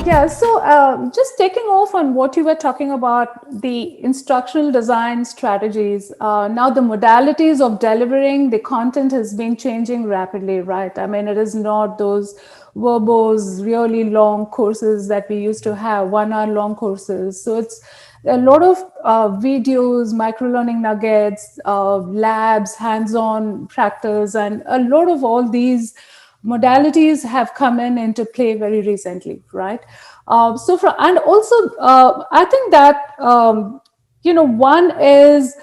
Yeah, so just taking off on what you were talking about, the instructional design strategies. Now, the modalities of delivering the content has been changing rapidly, right? I mean, it is not those verbose, really long courses that we used to have, 1 hour long courses. So it's a lot of videos, micro-learning nuggets, labs, hands-on practice, and a lot of all these modalities have come into play very recently, right? And also, I think that one is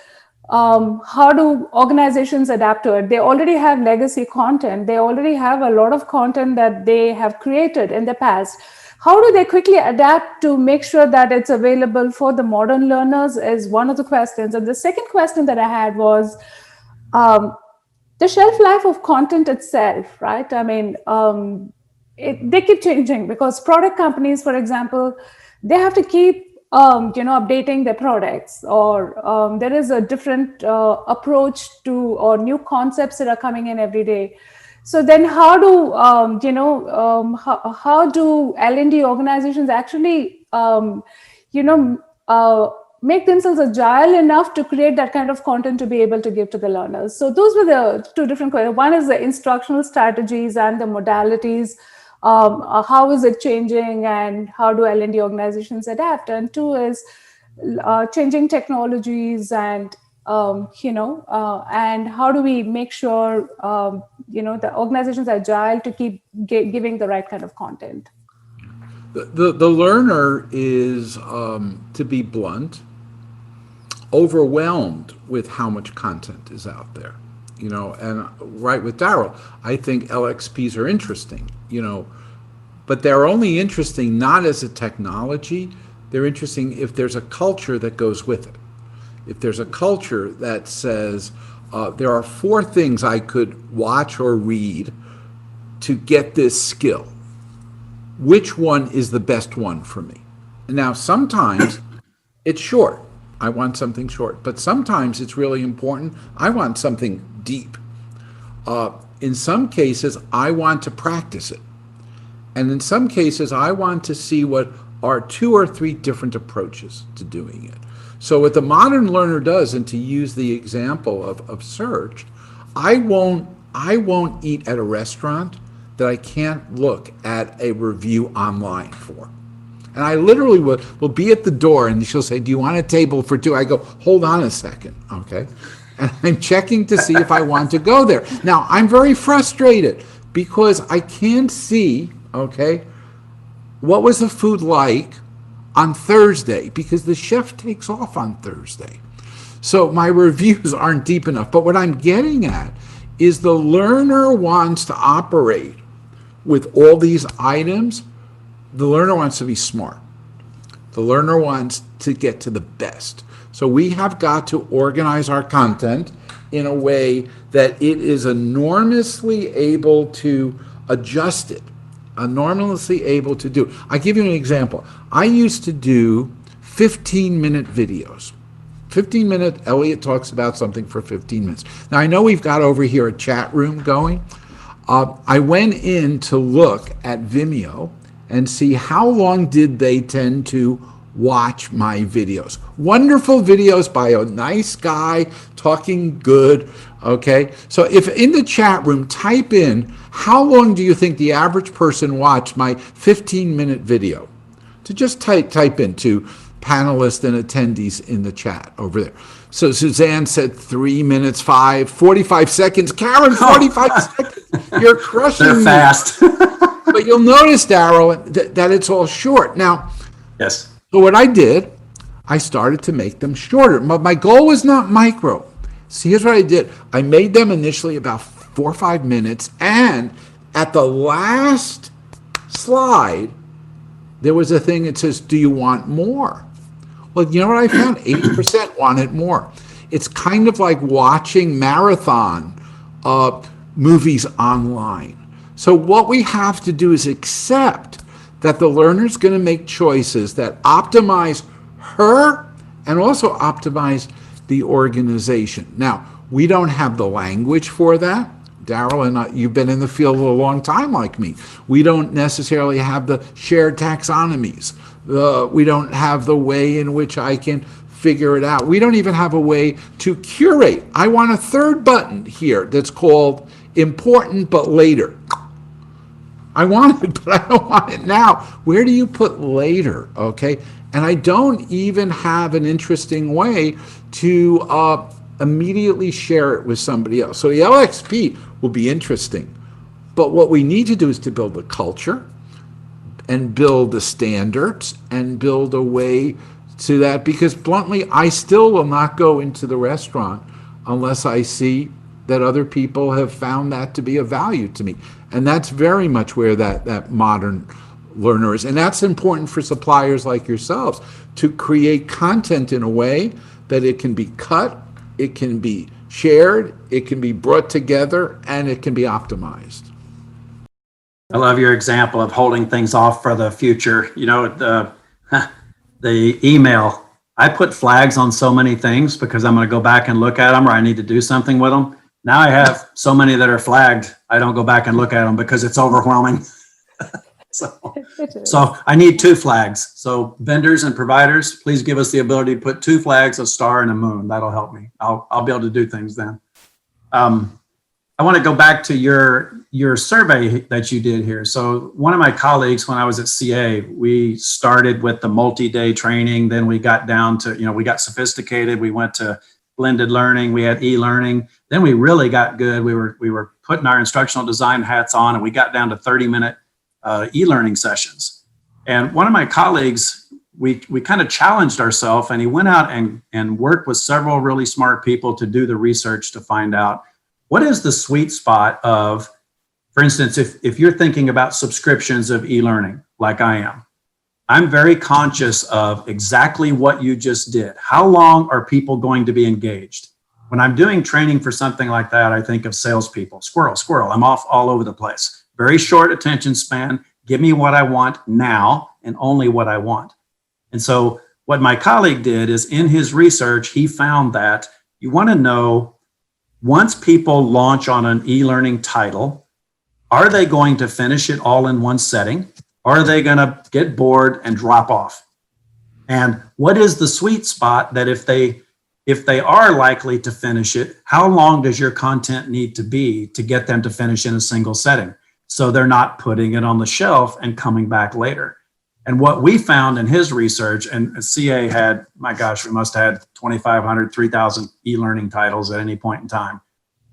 how do organizations adapt to it? They already have legacy content. They already have a lot of content that they have created in the past. How do they quickly adapt to make sure that it's available for the modern learners is one of the questions. And the second question that I had was, the shelf life of content itself, right? I mean, they keep changing because product companies, for example, they have to keep, updating their products, or there is a different approach to, or new concepts that are coming in every day. So then how do, how do L&D organizations actually, make themselves agile enough to create that kind of content to be able to give to the learners? So those were the two different questions. One is the instructional strategies and the modalities. How is it changing, and how do L&D organizations adapt? And two is changing technologies, and and how do we make sure the organizations are agile to keep giving the right kind of content? The learner is, to be blunt, overwhelmed with how much content is out there, and right with Darrell, I think LXPs are interesting, but they're only interesting not as a technology. They're interesting if there's a culture that goes with it. If there's a culture that says, there are 4 things I could watch or read to get this skill, which one is the best one for me? Now, sometimes it's short. I want something short. But sometimes it's really important. I want something deep. In some cases, I want to practice it. And in some cases, I want to see what are 2 or 3 different approaches to doing it. So what the modern learner does, and to use the example of search, I won't eat at a restaurant that I can't look at a review online for. And I literally will be at the door, and she'll say, "Do you want a table for 2?" I go, "Hold on a second, okay?" And I'm checking to see if I want to go there. Now, I'm very frustrated because I can't see, okay, what was the food like on Thursday, because the chef takes off on Thursday. So my reviews aren't deep enough. But what I'm getting at is the learner wants to operate with all these items. The learner wants to be smart. The learner wants to get to the best. So we have got to organize our content in a way that it is enormously able to adjust it, enormously able to do. I'll give you an example. I used to do 15-minute videos. 15-minute, Elliott talks about something for 15 minutes. Now, I know we've got over here a chat room going. I went in to look at Vimeo and see how long did they tend to watch my videos. Wonderful videos by a nice guy talking good, okay? So if in the chat room, type in, how long do you think the average person watched my 15-minute video? To just type into panelists and attendees in the chat over there. So Suzanne said 3 minutes, 45 seconds. Karen, 45 seconds. You're crushing They're me. fast. But you'll notice, Darrell, that it's all short. Now, Yes. so what I did, I started to make them shorter. My goal was not micro. So here's what I did. I made them initially about 4 or 5 minutes, and at the last slide, there was a thing that says, "Do you want more?" Well, you know what I found? 80% wanted more. It's kind of like watching marathon movies online. So what we have to do is accept that the learner's going to make choices that optimize her and also optimize the organization. Now, we don't have the language for that. Darrell, and you've been in the field a long time like me. We don't necessarily have the shared taxonomies. We don't have the way in which I can figure it out. We don't even have a way to curate. I want a third button here that's called important but later. I want it, but I don't want it now. Where do you put later? Okay. And I don't even have an interesting way to immediately share it with somebody else. So the LXP will be interesting. But what we need to do is to build a culture and build the standards and build a way to that. Because bluntly, I still will not go into the restaurant unless I see that other people have found that to be of value to me. And that's very much where that modern learner is. And that's important for suppliers like yourselves to create content in a way that it can be cut, it can be shared, it can be brought together, and it can be optimized. I love your example of holding things off for the future. You know, the email, I put flags on so many things because I'm going to go back and look at them or I need to do something with them. Now I have so many that are flagged, I don't go back and look at them because it's overwhelming. So I need 2 flags. So vendors and providers, please give us the ability to put 2 flags, a star and a moon. That'll help me. I'll be able to do things then. I want to go back to your survey that you did here. So one of my colleagues, when I was at CA, we started with the multi-day training. Then we got down to, we got sophisticated. We went to blended learning. We had e-learning. Then we really got good. We were putting our instructional design hats on, and we got down to 30-minute e-learning sessions. And one of my colleagues, we kind of challenged ourselves, and he went out and worked with several really smart people to do the research to find out what is the sweet spot of, for instance, if you're thinking about subscriptions of e-learning like I am, I'm very conscious of exactly what you just did. How long are people going to be engaged? When I'm doing training for something like that, I think of salespeople. Squirrel. I'm off all over the place. Very short attention span. Give me what I want now and only what I want. And so what my colleague did is in his research, he found that you want to know once people launch on an e-learning title, are they going to finish it all in one setting? Or are they going to get bored and drop off? And what is the sweet spot that if they are likely to finish it, how long does your content need to be to get them to finish in a single setting? So they're not putting it on the shelf and coming back later. And what we found in his research, and CA had, my gosh, we must have had 2,500, 3,000 e-learning titles at any point in time.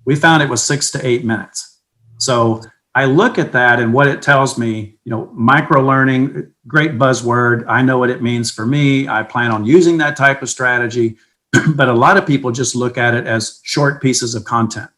We found it was 6 to 8 minutes. So I look at that and what it tells me, micro learning, great buzzword. I know what it means for me. I plan on using that type of strategy, but a lot of people just look at it as short pieces of content.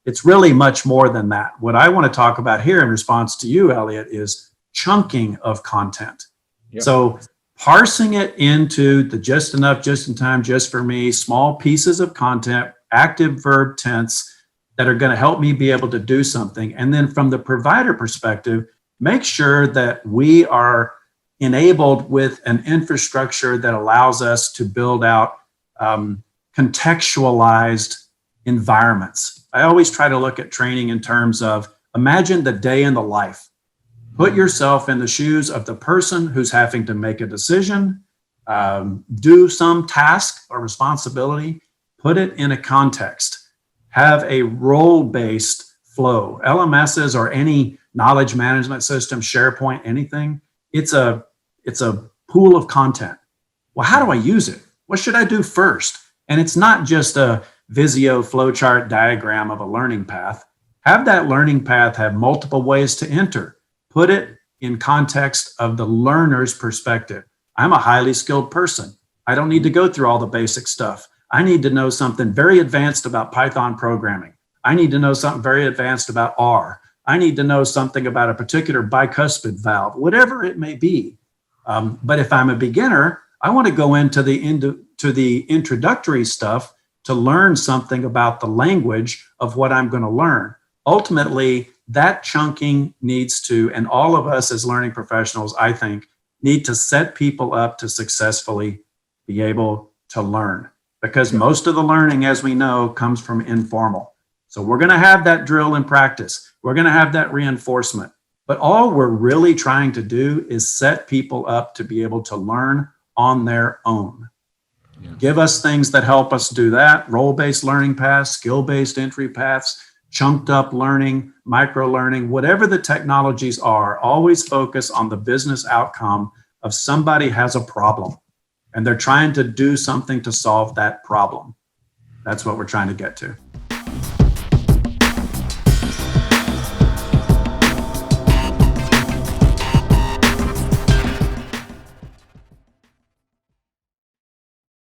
It's really much more than that. What I want to talk about here in response to you, Elliott, is chunking of content. Yep. So parsing it into the just enough, just in time, just for me, small pieces of content, active verb tense that are going to help me be able to do something. And then from the provider perspective, make sure that we are enabled with an infrastructure that allows us to build out contextualized environments. I always try to look at training in terms of imagine the day in the life. Put yourself in the shoes of the person who's having to make a decision, do some task or responsibility, put it in a context, have a role-based flow. LMSs or any knowledge management system, SharePoint, anything, it's a pool of content. Well, how do I use it? What should I do first? And it's not just a Visio flowchart diagram of a learning path. Have that learning path have multiple ways to enter. Put it in context of the learner's perspective. I'm a highly skilled person. I don't need to go through all the basic stuff. I need to know something very advanced about Python programming. I need to know something very advanced about R. I need to know something about a particular bicuspid valve, whatever it may be. But if I'm a beginner, I want to go into the introductory stuff to learn something about the language of what I'm going to learn. Ultimately, that chunking needs to, and all of us as learning professionals, I think, need to set people up to successfully be able to learn. Because most of the learning, as we know, comes from informal. So we're going to have that drill and practice. We're going to have that reinforcement. But all we're really trying to do is set people up to be able to learn on their own. Yeah. Give us things that help us do that. Role-based learning paths, skill-based entry paths, chunked up learning, micro learning, whatever the technologies are, always focus on the business outcome of somebody has a problem and they're trying to do something to solve that problem. That's what we're trying to get to.